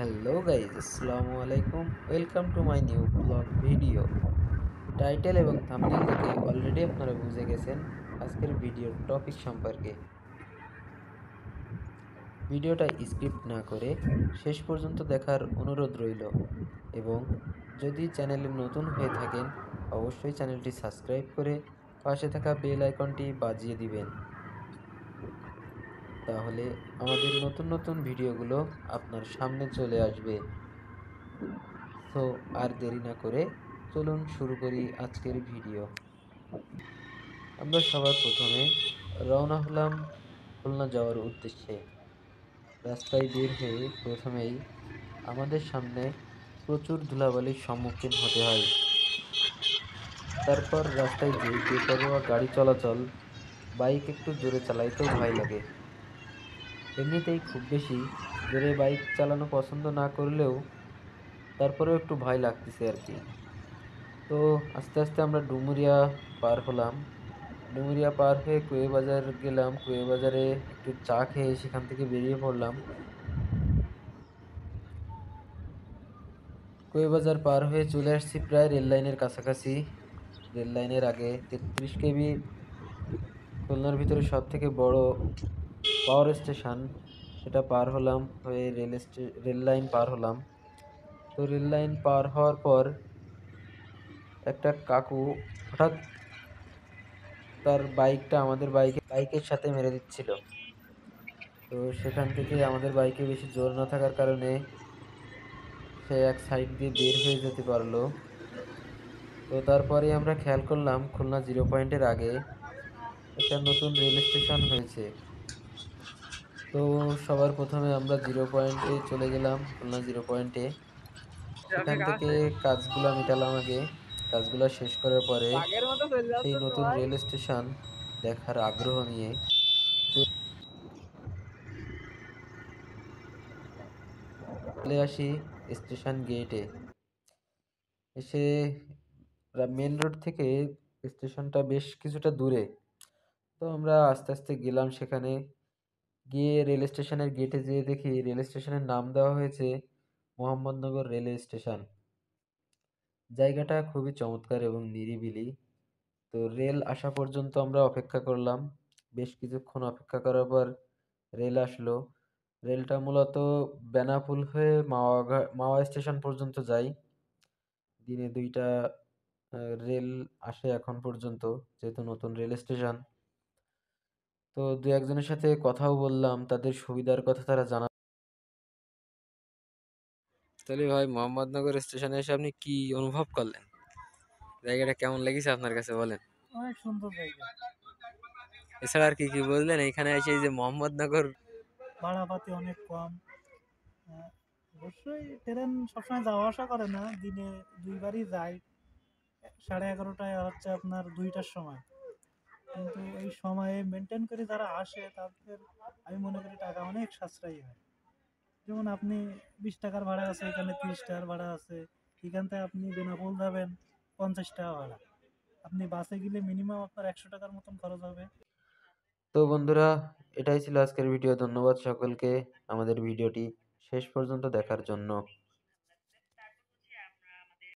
Hello guys, আসসালামু আলাইকুম। Welcome to my new blog video. Title এবং থাম্বনেল দেখে অলরেডি আপনারা বুঝে গেছেন আজকের ভিডিওর টপিক সম্পর্কে। ভিডিওটা স্কিপ না করে শেষ পর্যন্ত দেখার অনুরোধ রইল এবং যদি চ্যানেলে নতুন হয়ে থাকেন অবশ্যই চ্যানেলটি সাবস্ক্রাইব করে পাশে থাকা বেল আইকনটি বাজিয়ে দিবেন। তাহলে আমাদের নতুন নতুন ভিডিওগুলো আপনার সামনে চলে আসবে। তো আর দেরি না করে চলুন শুরু করি আজকের ভিডিও। আমরা সবার প্রথমে রওনা হলাম খুলনা যাওয়ার উদ্দেশ্যে। রাস্তায় বের হয়ে প্রথমেই আমাদের সামনে প্রচুর ধুলাবালির সম্মুখীন হতে হয়। তারপর রাস্তায় যে বেপরোয়া গাড়ি চলাচল, বাইক একটু জোরে চালাইতেও ভয় লাগে। এমনিতেই খুব বেশি জোরে বাইক চালানো পছন্দ না করলেও তারপরেও একটু ভয় লাগতেছে আর কি। তো আস্তে আস্তে আমরা ডুমুরিয়া পার হলাম। ডুমুরিয়া পার হয়ে কুয়ে বাজার গেলাম। কুয়ে বাজারে একটু চা খেয়ে সেখান থেকে বেরিয়ে পড়লাম। কুয়ে বাজার পার হয়ে চলে আসছি প্রায় রেল লাইনের কাছাকাছি। রেল লাইনের আগে 33 কেবি খুলনার ভিতরে সব থেকে বড় পাওয়ার স্টেশন, সেটা পার হলাম হয়ে রেল লাইন পার হলাম। তো রেল লাইন পার হওয়ার পর একটা কাকু হঠাৎ তার বাইকটা আমাদের বাইকের সাথে মেরে দিচ্ছিল। তো সেখান থেকে আমাদের বাইকে বেশি জোর না থাকার কারণে সে এক সাইড দিয়ে বের হয়ে যেতে পারলো। তো তারপরে আমরা খেয়াল করলাম খুলনা জিরো পয়েন্টের আগে একটা নতুন রেল স্টেশন হয়েছে। তো সবার প্রথমে আমরা জিরো পয়েন্টে চলে গেলাম, খুলনা জিরো পয়েন্টে। সেখান থেকে কাজগুলা মিটালাম আগে। কাজগুলা শেষ করার পরে সেই নতুন রেল স্টেশন দেখার আগ্রহ নিয়ে চলে আসি স্টেশন গেটে। এসে মেন রোড থেকে স্টেশনটা বেশ কিছুটা দূরে। তো আমরা আস্তে আস্তে গেলাম সেখানে। গিয়ে রেল স্টেশনের গেটে যেয়ে দেখি রেল স্টেশনের নাম দেওয়া হয়েছে মোহাম্মদনগর রেলওয়ে স্টেশন। জায়গাটা খুবই চমৎকার এবং নিরিবিলি। তো রেল আসা পর্যন্ত আমরা অপেক্ষা করলাম। বেশ কিছুক্ষণ অপেক্ষা করার পর রেল আসলো। রেলটা মূলত বেনাপোল হয়ে মাওয়া স্টেশন পর্যন্ত যায়। দিনে দুইটা রেল আসে এখন পর্যন্ত, যেহেতু নতুন রেল স্টেশন। তো দু একজনের সাথে কথাও বললাম, তাদের সুবিধার কথা তারা জানা। তাহলে ভাই মোহাম্মদনগর স্টেশনে এসে আপনি কি অনুভব করলেন? জায়গাটা কেমন লেগেছে আপনার কাছে বলেন? অনেক সুন্দর জায়গা। এছাড়া আর কি কি বুঝলেন এইখানে এসে, এই যে মোহাম্মদনগর? ভাড়াপাতি অনেক কম। অবশ্যই ট্রেন সবসময় যাওয়া আসা করে না, দিনে দুইবারই যায়। 11:30টায় হচ্ছে আপনার 2টার সময়। কিন্তু এই সময়ে মেনটেন করে যারা আসে তাদের আমি মনে করি টাকা অনেক সাশ্রয়ী হয়। যেমন আপনি 20 টাকার ভাড়া আছে, এখানে 30 টাকার ভাড়া আছে। এখান থেকে আপনি বেনাপোল যাবেন 50 টাকা ভাড়া। আপনি বাসে গেলে মিনিমাম আপনার 100 টাকার মতন খরচ হবে। তো বন্ধুরা, এটাই ছিল আজকের ভিডিও। ধন্যবাদ সকলকে আমাদের ভিডিওটি শেষ পর্যন্ত দেখার জন্য।